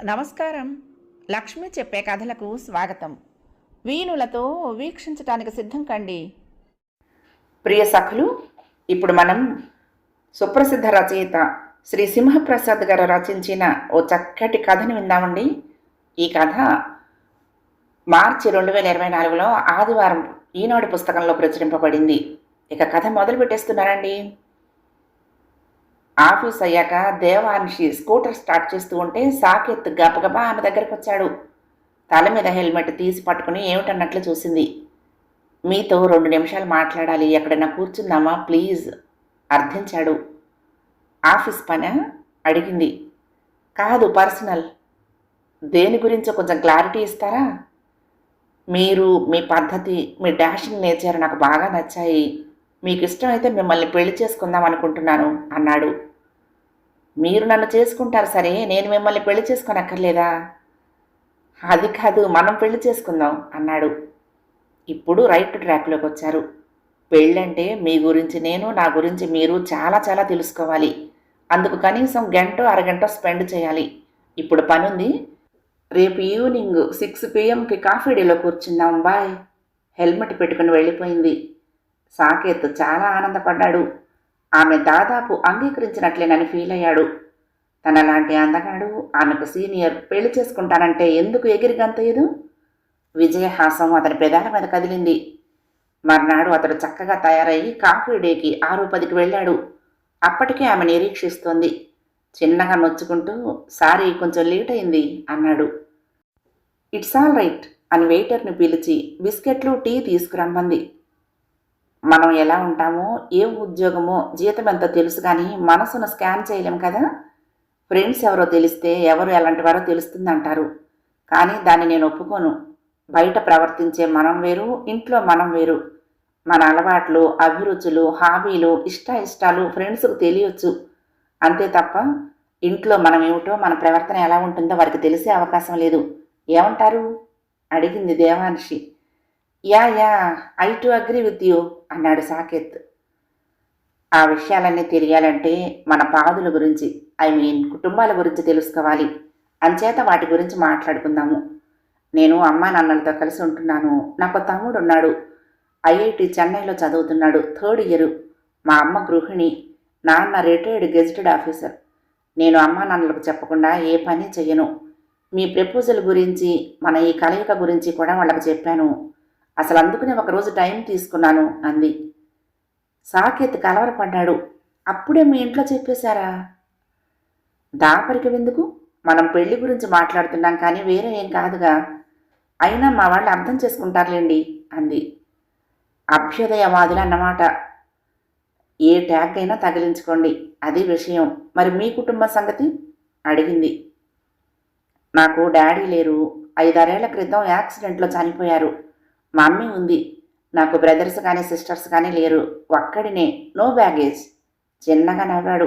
నమస్కారం. లక్ష్మి చెప్పే కథలకు స్వాగతం. వీణులతో వీక్షించటానికి సిద్ధం కండి. ప్రియ సఖులు, ఇప్పుడు మనం సుప్రసిద్ధ రచయిత శ్రీ సింహప్రసాద్ గారు రచించిన ఓ చక్కటి కథను విందామండి. ఈ కథ మార్చి 2024లో ఆదివారం ఈనాడు పుస్తకంలో ప్రచురింపబడింది. ఇక కథ మొదలు పెట్టేస్తున్నారండి. ఆఫీస్ అయ్యాక దేవాన్షి స్కూటర్ స్టార్ట్ చేస్తూ ఉంటే సాకేత్ గబగబా ఆమె దగ్గరకు వచ్చాడు. తల మీద హెల్మెట్ తీసి పట్టుకుని ఏమిటన్నట్లు చూసింది. మీతో 2 నిమిషాలు మాట్లాడాలి, ఎక్కడైనా కూర్చుందామా ప్లీజ్ అర్థించాడు. ఆఫీస్ పనా అడిగింది. కాదు, పర్సనల్. దేని గురించో కొంచెం క్లారిటీ ఇస్తారా? మీరు, మీ పద్ధతి, మీ డాషింగ్ నేచర్ నాకు బాగా నచ్చాయి. మీకు ఇష్టమైతే మిమ్మల్ని పెళ్లి చేసుకుందాం అనుకుంటున్నాను అన్నాడు. మీరు నన్ను చేసుకుంటారు సరే, నేను మిమ్మల్ని పెళ్లి చేసుకోనక్కర్లేదా? అది కాదు, మనం పెళ్లి చేసుకుందాం అన్నాడు. ఇప్పుడు రైట్ ట్రాక్లోకి వచ్చారు. పెళ్ళంటే మీ గురించి నేను, నా గురించి మీరు చాలా చాలా తెలుసుకోవాలి. అందుకు కనీసం గంట అరగంట స్పెండ్ చేయాలి. ఇప్పుడు పనుంది. రేపు ఈవినింగ్ 6 PM కాఫీ డేలో కూర్చుందాం, బాయ్. హెల్మెట్ పెట్టుకుని వెళ్ళిపోయింది. సాకేత్ చాలా ఆనందపడ్డాడు. ఆమె దాదాపు అంగీకరించినట్లేనని ఫీల్ అయ్యాడు. తనలాంటి అందగాడు, ఆమెకు సీనియర్, పెళ్లి చేసుకుంటానంటే ఎందుకు ఎగిరిగంతయ్యదు? విజయహాసం అతని పెదాల మీద కదిలింది. మర్నాడు అతడు చక్కగా తయారయ్యి కాఫీ డేకి 6:10కి వెళ్ళాడు. అప్పటికే ఆమె నిరీక్షిస్తోంది. చిన్నగా నొచ్చుకుంటూ, సారీ కొంచెం లేట్ అయింది అన్నాడు. ఇట్స్ ఆల్ రైట్ అని వెయిటర్ని పిలిచి బిస్కెట్లు, టీ తీసుకురమ్మంది. మనం ఎలా ఉంటామో, ఏ ఉద్యోగమో, జీతం ఎంతో తెలుసు కానీ మనసును స్కాన్ చేయలేం కదా. ఫ్రెండ్స్ ఎవరో తెలిస్తే ఎవరు ఎలాంటి వారో తెలుస్తుందంటారు. కానీ దాన్ని నేను ఒప్పుకోను. బయట ప్రవర్తించే మనం వేరు, ఇంట్లో మనం వేరు. మన అలవాట్లు, అభిరుచులు, హాబీలు, ఇష్టాలు ఫ్రెండ్స్కు తెలియచ్చు. అంతే తప్ప ఇంట్లో మనం ఏమిటో, మన ప్రవర్తన ఎలా ఉంటుందో వారికి తెలిసే అవకాశం లేదు. ఏమంటారు అడిగింది Devanshi. Yeah I to agree with you అన్నాడు సాకేత్. ఆ విషయాలన్నీ తెలియాలంటే మన పాదుల గురించి, కుటుంబాల గురించి తెలుసుకోవాలి. అంచేత వాటి గురించి మాట్లాడుకుందాము. నేను అమ్మా నాన్నలతో కలిసి ఉంటున్నాను. నాకు తమ్ముడు ఉన్నాడు. IIT చెన్నైలో చదువుతున్నాడు, 3rd ఇయర్. మా అమ్మ గృహిణి, నాన్న రిటైర్డ్ గెజిటెడ్ ఆఫీసర్. నేను అమ్మా నాన్నలకు చెప్పకుండా ఏ పని చెయ్యను. మీ ప్రపోజల్ గురించి, మన ఈ కలయిక గురించి కూడా వాళ్ళకు చెప్పాను. అసలు అందుకునే ఒకరోజు టైం తీసుకున్నాను అంది. సాకేత్ కలవరపడ్డాడు. అప్పుడే మీ ఇంట్లో చెప్పేశారా? దాపరికం ఎందుకు? మనం పెళ్లి గురించి మాట్లాడుతున్నాం కానీ వేరే ఏం కాదుగా. అయినా మా వాళ్ళు అర్థం చేసుకుంటారులేండి అంది. అభ్యుదయవాదులు అన్నమాట. ఏ ట్యాగ్ అయినా తగిలించుకోండి, అది విషయం. మరి మీ కుటుంబ సంగతి అడిగింది. నాకు డాడీ లేరు. 5-6 ఏళ్ల క్రితం యాక్సిడెంట్లో చనిపోయారు. మమ్మీ ఉంది. నాకు బ్రదర్స్ కానీ సిస్టర్స్ కానీ లేరు. ఒక్కడినే, నో బ్యాగేజ్. చిన్నగా నవ్వాడు.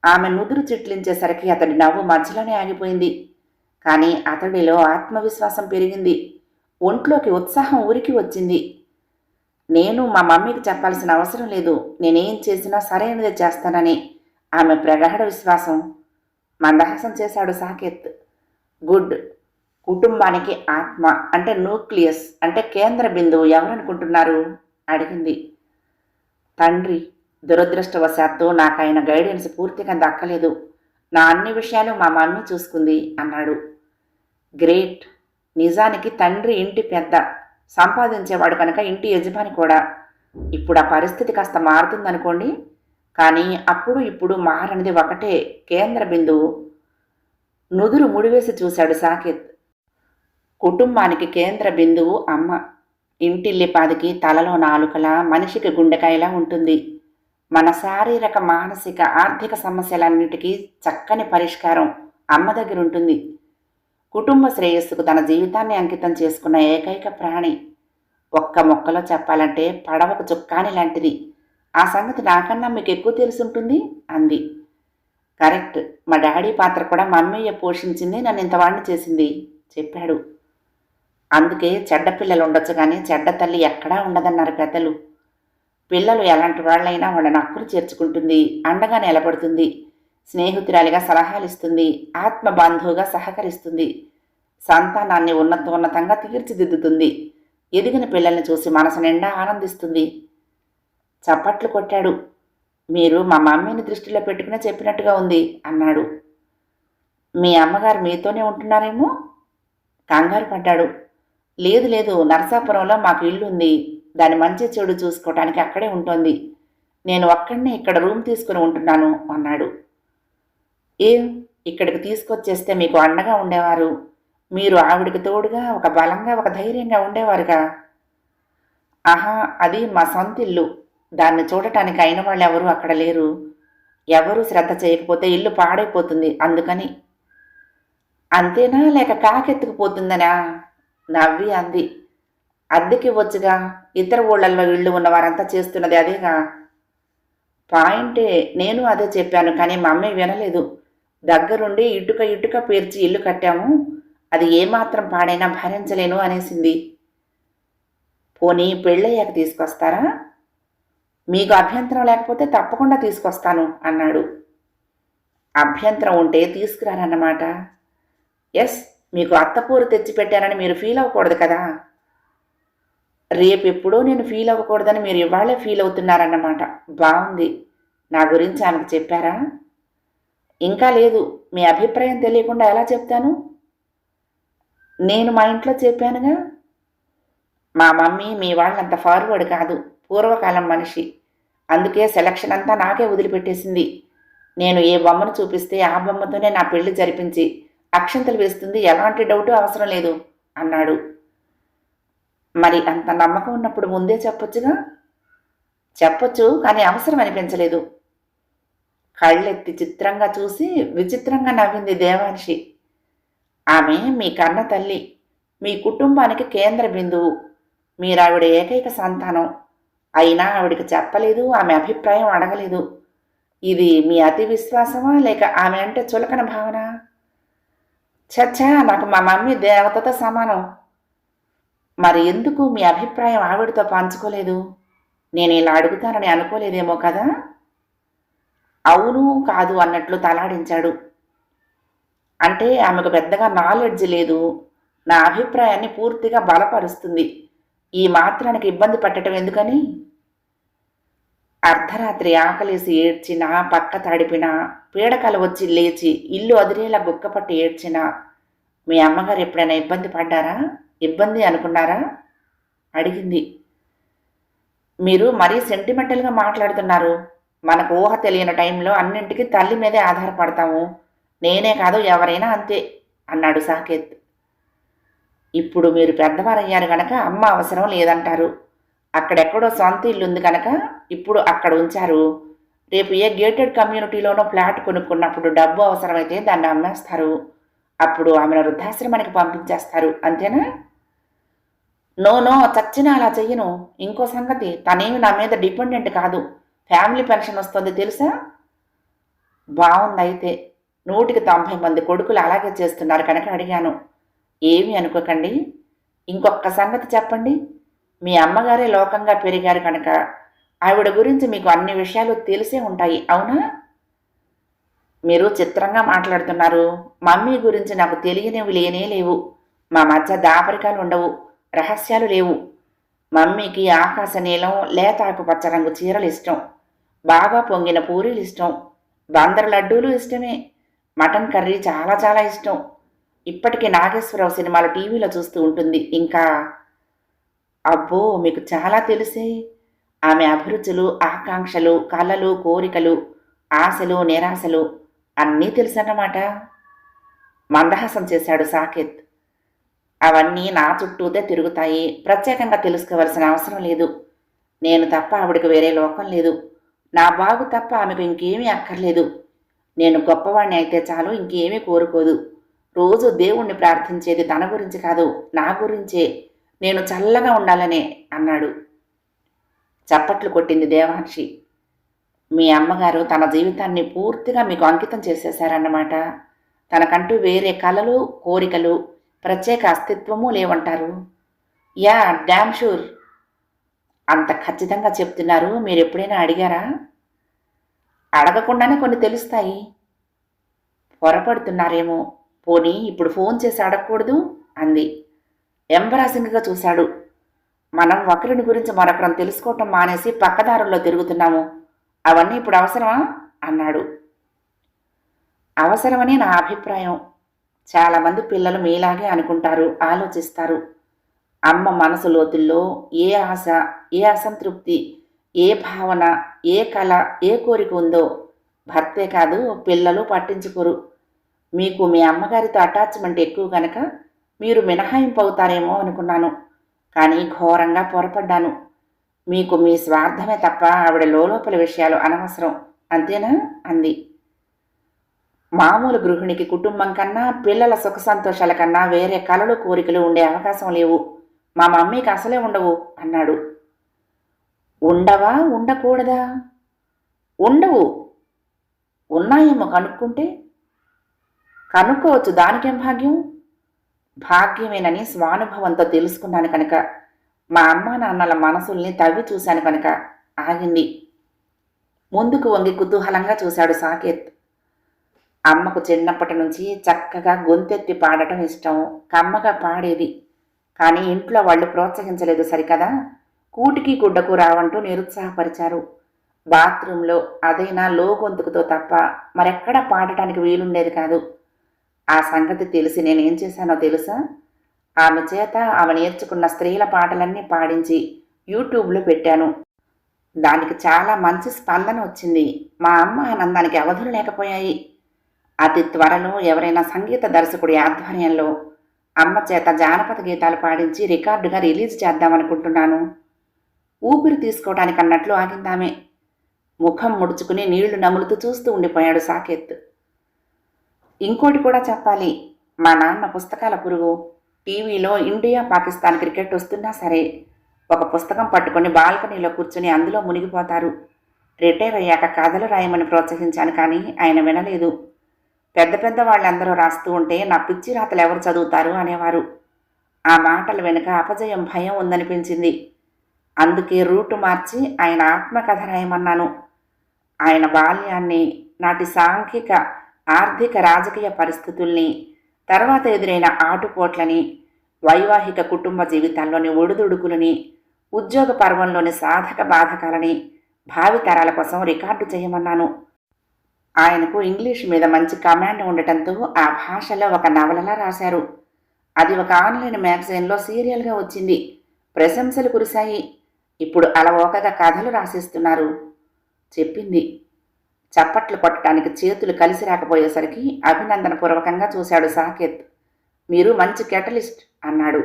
ఆమె నుదురు చిట్లించేసరికి అతడి నవ్వు మధ్యలోనే ఆగిపోయింది. కానీ అతడిలో ఆత్మవిశ్వాసం పెరిగింది. ఒంట్లోకి ఉత్సాహం ఉరికి వచ్చింది. నేను మా మమ్మీకి చెప్పాల్సిన అవసరం లేదు. నేనేం చేసినా సరైనదే చేస్తానని ఆమె ప్రగాఢ విశ్వాసం. మందహాసం చేశాడు సాకేత్. గుడ్. కుటుంబానికి ఆత్మ అంటే, న్యూక్లియస్ అంటే కేంద్ర బిందువు ఎవరనుకుంటున్నారు అడిగింది. తండ్రి. దురదృష్టవశాత్తు నాకు ఆయన గైడెన్స్ పూర్తిగా దక్కలేదు. నా అన్ని విషయాలు మా మమ్మీ చూసుకుంది అన్నాడు. గ్రేట్. నిజానికి తండ్రి ఇంటి పెద్ద, సంపాదించేవాడు కనుక ఇంటి యజమాని కూడా. ఇప్పుడు ఆ పరిస్థితి కాస్త మారుతుందనుకోండి. కానీ అప్పుడు ఇప్పుడు మారనిది ఒకటే, కేంద్ర బిందువు. నుదురు ముడివేసి చూశాడు సాకేత్. కుటుంబానికి కేంద్ర బిందువు అమ్మ. ఇంటిల్లిపాదికి తలలో నాలుకలా, మనిషికి గుండెకాయలా ఉంటుంది. మన శారీరక, మానసిక, ఆర్థిక సమస్యలన్నిటికీ చక్కని పరిష్కారం అమ్మ దగ్గర ఉంటుంది. కుటుంబ శ్రేయస్సుకు తన జీవితాన్ని అంకితం చేసుకున్న ఏకైక ప్రాణి. ఒక్క మొక్కలో చెప్పాలంటే పడవకు చుక్కాని లాంటిది. ఆ సంగతి నాకన్నా మీకు ఎక్కువ తెలుసుంటుంది అంది. కరెక్ట్. మా డాడీ పాత్ర కూడా మమ్మీయే పోషించింది, నన్ను ఇంతవాణ్ణి చేసింది చెప్పాడు. అందుకే చెడ్డ పిల్లలు ఉండొచ్చు కానీ చెడ్డ తల్లి ఎక్కడా ఉండదన్నారు పెద్దలు. పిల్లలు ఎలాంటి వాళ్ళైనా వాళ్ళని అక్కులు చేర్చుకుంటుంది, అండగా నిలబడుతుంది. స్నేహితురాలిగా సలహాలిస్తుంది, ఆత్మబంధువుగా సహకరిస్తుంది, సంతానాన్ని ఉన్నతంగా తీర్చిదిద్దుతుంది, ఎదిగిన పిల్లల్ని చూసి మనసు నిండా ఆనందిస్తుంది. చప్పట్లు కొట్టాడు. మీరు మా మమ్మీని దృష్టిలో పెట్టుకునే చెప్పినట్టుగా ఉంది అన్నాడు. మీ అమ్మగారు మీతోనే ఉంటున్నారేమో? కంగారు పడ్డాడు. లేదు లేదు, నరసాపురంలో మాకు ఇల్లు ఉంది. దాని మంచి చెడు చూసుకోవటానికి అక్కడే ఉంటుంది. నేను ఒక్కడినే ఇక్కడ రూమ్ తీసుకుని ఉంటున్నాను అన్నాడు. ఏం, ఇక్కడికి తీసుకొచ్చేస్తే మీకు అండగా ఉండేవారు. మీరు ఆవిడికి తోడుగా, ఒక బలంగా, ఒక ధైర్యంగా ఉండేవారుగా. ఆహా, అది మా సొంత ఇల్లు. దాన్ని చూడటానికి అయిన వాళ్ళు ఎవరూ అక్కడ లేరు. ఎవరూ శ్రద్ధ చేయకపోతే ఇల్లు పాడైపోతుంది, అందుకని. అంతేనా, లేక కాకెత్తుకుపోతుందనా? నవ్వి అంది. అద్దెకివ్వచ్చుగా, ఇతర ఊళ్ళల్లో ఇళ్ళు ఉన్నవారంతా చేస్తున్నది అదేగా. పాయింటే, నేను అదే చెప్పాను, కానీ మా అమ్మాయి వినలేదు. దగ్గరుండి ఇటుక పేర్చి ఇల్లు కట్టాము, అది ఏమాత్రం పాడైనా భరించలేను అనేసింది. పోనీ పెళ్ళయ్యాక తీసుకొస్తారా? మీకు అభ్యంతరం లేకపోతే తప్పకుండా తీసుకొస్తాను అన్నాడు. అభ్యంతరం ఉంటే తీసుకురారన్నమాట. ఎస్, మీకు అత్తపూరు తెచ్చిపెట్టారని మీరు ఫీల్ అవ్వకూడదు కదా. రేపెప్పుడో నేను ఫీల్ అవ్వకూడదని మీరు ఇవాళే ఫీల్ అవుతున్నారన్నమాట. బాగుంది. నా గురించి ఆమెకు చెప్పారా? ఇంకా లేదు. మీ అభిప్రాయం తెలియకుండా ఎలా చెప్తాను? నేను మా ఇంట్లో చెప్పానుగా. మా మమ్మీ మీ వాళ్ళంత ఫార్వర్డ్ కాదు, పూర్వకాలం మనిషి. అందుకే సెలక్షన్ అంతా నాకే వదిలిపెట్టేసింది. నేను ఏ బొమ్మను చూపిస్తే ఆ బొమ్మతోనే నా పెళ్లి జరిపించి అక్షంతలు వేస్తుంది, ఎలాంటి డౌటు అవసరం లేదు అన్నాడు. మరి అంత నమ్మకం ఉన్నప్పుడు ముందే చెప్పొచ్చుగా. చెప్పొచ్చు, కానీ అవసరం అనిపించలేదు. కళ్ళెత్తి చిత్రంగా చూసి విచిత్రంగా నవ్వింది దేవాంశి. ఆమె మీ కన్న తల్లి, మీ కుటుంబానికి కేంద్ర బిందువు. మీరావిడ ఏకైక సంతానం. అయినా ఆవిడికి చెప్పలేదు, ఆమె అభిప్రాయం అడగలేదు. ఇది మీ అతి విశ్వాసమా, లేక ఆమె అంటే చులకన భావన? చచ్చా, నాకు మా మమ్మీ దేవతతో సమానం. మరి ఎందుకు మీ అభిప్రాయం ఆవిడతో పంచుకోలేదు? నేను ఇలా అడుగుతానని అనుకోలేదేమో కదా. అవును కాదు అన్నట్లు తలాడించాడు. అంటే ఆమెకు పెద్దగా నాలెడ్జ్ లేదు. నా అభిప్రాయాన్ని పూర్తిగా బలపరుస్తుంది. ఈ మాత్రానికి ఇబ్బంది పెట్టడం ఎందుకని? అర్ధరాత్రి ఆకలేసి ఏడ్చినా, పక్క తడిపినా, పీడకలు వచ్చి లేచి ఇల్లు అదిరేలా గుక్కపట్టి ఏడ్చినా మీ అమ్మగారు ఎప్పుడైనా ఇబ్బంది పడ్డారా? ఇబ్బంది అనుకున్నారా? అడిగింది. మీరు మరీ సెంటిమెంటల్గా మాట్లాడుతున్నారు. మనకు ఊహ తెలియని టైంలో అన్నింటికీ తల్లి మీదే ఆధారపడతాము. నేనే కాదు, ఎవరైనా అంతే అన్నాడు సాకేత్. ఇప్పుడు మీరు పెద్దవారయ్యారు గనక అమ్మ అవసరం లేదంటారు. అక్కడెక్కడో సొంత ఇల్లు ఉంది కనుక ఇప్పుడు అక్కడ ఉంచారు. రేపు ఏ గేటెడ్ కమ్యూనిటీలోనో ఫ్లాట్ కొనుక్కున్నప్పుడు డబ్బు అవసరమైతే దాన్ని అమ్మేస్తారు. అప్పుడు ఆమెను వృద్ధాశ్రమానికి పంపించేస్తారు, అంతేనా? నో, చచ్చినా అలా చెయ్యను. ఇంకో సంగతి, తనేమి నా మీద డిపెండెంట్ కాదు. ఫ్యామిలీ పెన్షన్ వస్తుంది తెలుసా? బాగుందైతే. 190 మంది కొడుకులు అలాగే చేస్తున్నారు కనుక అడిగాను. ఏమీ అనుకోకండి. ఇంకొక సంగతి చెప్పండి. మీ అమ్మగారే లోకంగా పెరిగారు కనుక ఆవిడ గురించి మీకు అన్ని విషయాలు తెలిసే ఉంటాయి, అవునా? మీరు చిత్రంగా మాట్లాడుతున్నారు. మమ్మీ గురించి నాకు తెలియనివి లేనే లేవు. మా మధ్య దాపరికాలు ఉండవు, రహస్యాలు లేవు. మమ్మీకి ఆకాశ నీలం, లేత ఆకుపచ్చ రంగు చీరలు ఇష్టం. బాగా పొంగిన పూరీలు ఇష్టం. బందరు లడ్డూలు ఇష్టమే. మటన్ కర్రీ చాలా చాలా ఇష్టం. ఇప్పటికీ నాగేశ్వరరావు సినిమాలు టీవీలో చూస్తూ ఉంటుంది. ఇంకా అబ్బో, మీకు చాలా తెలిసే. ఆమె అభిరుచులు, ఆకాంక్షలు, కలలు, కోరికలు, ఆశలు, నిరాశలు అన్నీ తెలుసన్నమాట. మందహాసం చేశాడు సాకేత్. అవన్నీ నా చుట్టూతే తిరుగుతాయి. ప్రత్యేకంగా తెలుసుకోవలసిన అవసరం లేదు. నేను తప్ప ఆవిడకు వేరే లోకం లేదు. నా బాగు తప్ప ఆమెకు ఇంకేమీ అక్కర్లేదు. నేను గొప్పవాణ్ణి అయితే చాలు, ఇంకేమీ కోరుకోదు. రోజు దేవుణ్ణి ప్రార్థించేది తన గురించి కాదు, నా గురించే. నేను చల్లగా ఉండాలనే అన్నాడు. చప్పట్లు కొట్టింది దేవాంశి. మీ అమ్మగారు తన జీవితాన్ని పూర్తిగా మీకు అంకితం చేసేశారన్నమాట. తనకంటూ వేరే కలలు, కోరికలు, ప్రత్యేక అస్తిత్వము లేవంటారు. Yeah, damn sure. అంత ఖచ్చితంగా చెప్తున్నారు. మీరు ఎప్పుడైనా అడిగారా? అడగకుండానే కొన్ని తెలుస్తాయి. పొరపడుతున్నారేమో, పోనీ ఇప్పుడు ఫోన్ చేసి అడగకూడదు అంది. ఎంబరాసింగ్గా చూశాడు. మనం ఒకరిని గురించి మరొకరం తెలుసుకోవటం మానేసి పక్కదారుల్లో తిరుగుతున్నాము. అవన్నీ ఇప్పుడు అవసరమా అన్నాడు. అవసరమని నా అభిప్రాయం. చాలామంది పిల్లలు మీలాగే అనుకుంటారు, ఆలోచిస్తారు. అమ్మ మనసు లోతుల్లో ఏ ఆశ, ఏ అసంతృప్తి, ఏ భావన, ఏ కళ, ఏ కోరిక ఉందో భర్తే కాదు పిల్లలు పట్టించుకోరు. మీకు మీ అమ్మగారితో అటాచ్మెంట్ ఎక్కువ గనక మీరు మినహాయింపు అవుతారేమో అనుకున్నాను. కానీ ఘోరంగా పొరపడ్డాను. మీకు మీ స్వార్థమే తప్ప ఆవిడ లోపల విషయాలు అనవసరం, అంతేనా అంది. మామూలు గృహిణికి కుటుంబం కన్నా, పిల్లల సుఖ సంతోషాల కన్నా వేరే కలలు కోరికలు ఉండే అవకాశం లేవు. మా మమ్మీకి అసలే ఉండవు అన్నాడు. ఉండవా, ఉండకూడదా? ఉండవు. ఉన్నాయేమో కనుక్కుంటే. కనుక్కోవచ్చు, దానికేం భాగ్యం? భాగ్యమేనని స్వానుభవంతో తెలుసుకున్నాను కనుక, మా అమ్మా నాన్నల మనసుల్ని తవ్వి చూశాను కనుక ఆగింది. ముందుకు వంగి కుతూహలంగా చూశాడు సాకేత్. అమ్మకు చిన్నప్పటి నుంచి చక్కగా గొంతెత్తి పాడటం ఇష్టం, కమ్మగా పాడేది. కానీ ఇంట్లో వాళ్ళు ప్రోత్సహించలేదు సరికదా. కూటికి గుడ్డకు రావంటూ నిరుత్సాహపరిచారు. బాత్రూంలో అదైనా లో గొంతుకుతో తప్ప మరెక్కడా పాడటానికి వీలుండేది కాదు. ఆ సంగతి తెలిసి నేనేం చేశానో తెలుసా? ఆమె చేత ఆమె నేర్చుకున్న స్త్రీల పాటలన్నీ పాడించి యూట్యూబ్లో పెట్టాను. దానికి చాలా మంచి స్పందన వచ్చింది. మా అమ్మ ఆనందానికి అవధులు లేకపోయాయి. అతి త్వరలో ఎవరైనా సంగీత దర్శకుడి ఆధ్వర్యంలో అమ్మ చేత జానపద గీతాలు పాడించి రికార్డుగా రిలీజ్ చేద్దామనుకుంటున్నాను. ఊపిరి తీసుకోవడానికి అన్నట్లు ఆగిందామే. ముఖం ముడుచుకుని నీళ్లు నములుతూ చూస్తూ ఉండిపోయాడు సాకేత్. ఇంకోటి కూడా చెప్పాలి. మా నాన్న పుస్తకాల పురుగు. టీవీలో ఇండియా పాకిస్తాన్ క్రికెట్ వస్తున్నా సరే ఒక పుస్తకం పట్టుకొని బాల్కనీలో కూర్చుని అందులో మునిగిపోతారు. రిటైర్ అయ్యాక కథలు రాయమని ప్రోత్సహించాను, కానీ ఆయన వినలేదు. పెద్ద పెద్ద వాళ్ళందరూ రాస్తూ ఉంటే నా పిచ్చి రాతలు ఎవరు చదువుతారు అనేవారు. ఆ మాటల వెనుక అపజయం భయం ఉందనిపించింది. అందుకే రూటు మార్చి ఆయన ఆత్మకథ రాయమన్నాను. ఆయన బాల్యాన్ని, నాటి సాంఘిక, ఆర్థిక, రాజకీయ పరిస్థితుల్ని, తర్వాత ఎదురైన ఆటుపోట్లని, వైవాహిక కుటుంబ జీవితాల్లోని ఒడిదుడుకులని, ఉద్యోగ పర్వంలోని సాధక బాధకాలని భావితరాల కోసం రికార్డు చేయమన్నాను. ఆయనకు ఇంగ్లీష్ మీద మంచి కమాండ్ ఉండటంతో ఆ భాషలో ఒక నవలలా రాశారు. అది ఒక ఆన్లైన్ మ్యాగజైన్లో సీరియల్గా వచ్చింది. ప్రశంసలు కురిశాయి. ఇప్పుడు అలవోకగా కథలు రాసిస్తున్నారు చెప్పింది. చప్పట్లు కొట్టడానికి చేతులు కలిసి రాకపోయేసరికి అభినందనపూర్వకంగా చూశాడు సాకేత్. మీరు మంచి కెటలిస్ట్ అన్నాడు.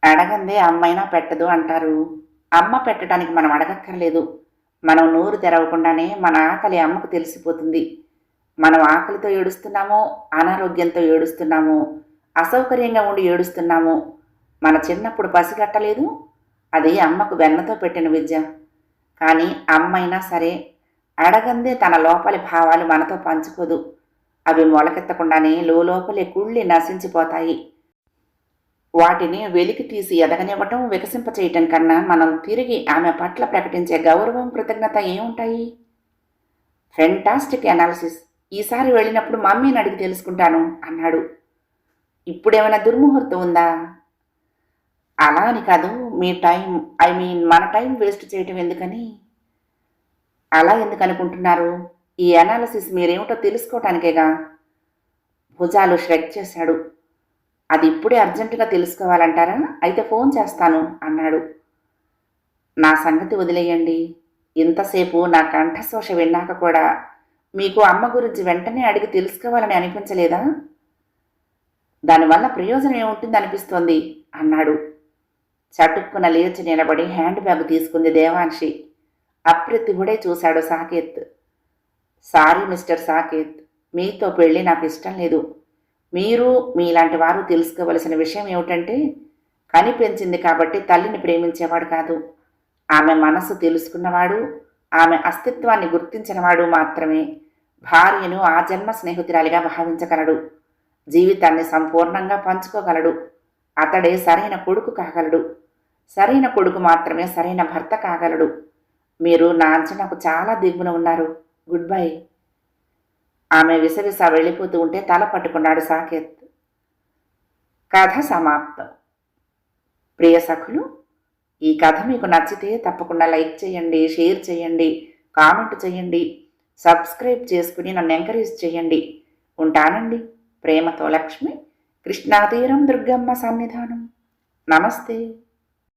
అడగందే అమ్మైనా పెట్టదు అంటారు. అమ్మ పెట్టడానికి మనం అడగక్కర్లేదు. మనం నోరు తెరవకుండానే మన ఆకలి అమ్మకు తెలిసిపోతుంది. మనం ఆకలితో ఏడుస్తున్నామో, అనారోగ్యంతో ఏడుస్తున్నామో, అసౌకర్యంగా ఉండి ఏడుస్తున్నామో మన చిన్నప్పుడు పసిగట్టలేదు. అది అమ్మకు వెన్నతో పెట్టిన విద్య. కానీ అమ్మైనా సరే అడగందే తన లోపలి భావాలు మనతో పంచుకోదు. అవి మొలకెత్తకుండానే లోపలే కుళ్ళి నశించిపోతాయి. వాటిని వెలికి తీసి ఎదగనివ్వటం, వికసింపచేయటం కన్నా మనం తిరిగి ఆమె పట్ల ప్రకటించే గౌరవం, కృతజ్ఞత ఏముంటాయి? Fantastic analysis. ఈసారి వెళ్ళినప్పుడు మమ్మీని అడిగి తెలుసుకుంటాను అన్నాడు. ఇప్పుడేమైనా దుర్ముహూర్తం ఉందా? అలా అని కాదు, మీ టైం, మన టైం వేస్ట్ చేయటం ఎందుకని. అలా ఎందుకు అనుకుంటున్నారు? ఈ అనాలిసిస్ మీరేమిటో తెలుసుకోవటానికేగా. భుజాలు ష్రెక్ చేశాడు. అది ఇప్పుడే అర్జెంటుగా తెలుసుకోవాలంటారా? అయితే ఫోన్ చేస్తాను అన్నాడు. నా సంగతి వదిలేయండి. ఇంతసేపు నా కంఠశోష విన్నాక కూడా మీకు అమ్మ గురించి వెంటనే అడిగి తెలుసుకోవాలని అనిపించలేదా? దానివల్ల ప్రయోజనం ఏముంటుంది అనిపిస్తోంది అన్నాడు. చటుక్కున లేచి నిలబడి హ్యాండ్ బ్యాగ్ తీసుకుంది దేవాంశి. అప్రతిభుడే చూశాడు సాకేత్. సారీ మిస్టర్ సాకేత్, మీతో పెళ్ళి నాకు ఇష్టం లేదు. మీరు, మీలాంటి వారు తెలుసుకోవలసిన విషయం ఏమిటంటే, కనిపెంచింది కాబట్టి తల్లిని ప్రేమించేవాడు కాదు, ఆమె మనసు తెలుసుకున్నవాడు, ఆమె అస్తిత్వాన్ని గుర్తించినవాడు మాత్రమే భార్యను ఆ జన్మ స్నేహితురాలిగా భావించగలడు. జీవితాన్ని సంపూర్ణంగా పంచుకోగలడు. అతడే సరైన కొడుకు కాగలడు. సరైన కొడుకు మాత్రమే సరైన భర్త కాగలడు. మీరు నా అంచనాకు చాలా దిగువన ఉన్నారు. Good bye. ఆమె విసవిస వెళ్ళిపోతూ ఉంటే తల పట్టుకున్నాడు సాకేత్. కథ సమాప్తం. ప్రియ సఖులు, ఈ కథ మీకు నచ్చితే తప్పకుండా లైక్ చేయండి, షేర్ చేయండి, కామెంట్ చేయండి, సబ్స్క్రైబ్ చేసుకుని నన్ను ఎంకరేజ్ చేయండి. ఉంటానండి. ప్రేమతో లక్ష్మి, కృష్ణాతీరం దుర్గమ్మ సన్నిధానం. నమస్తే.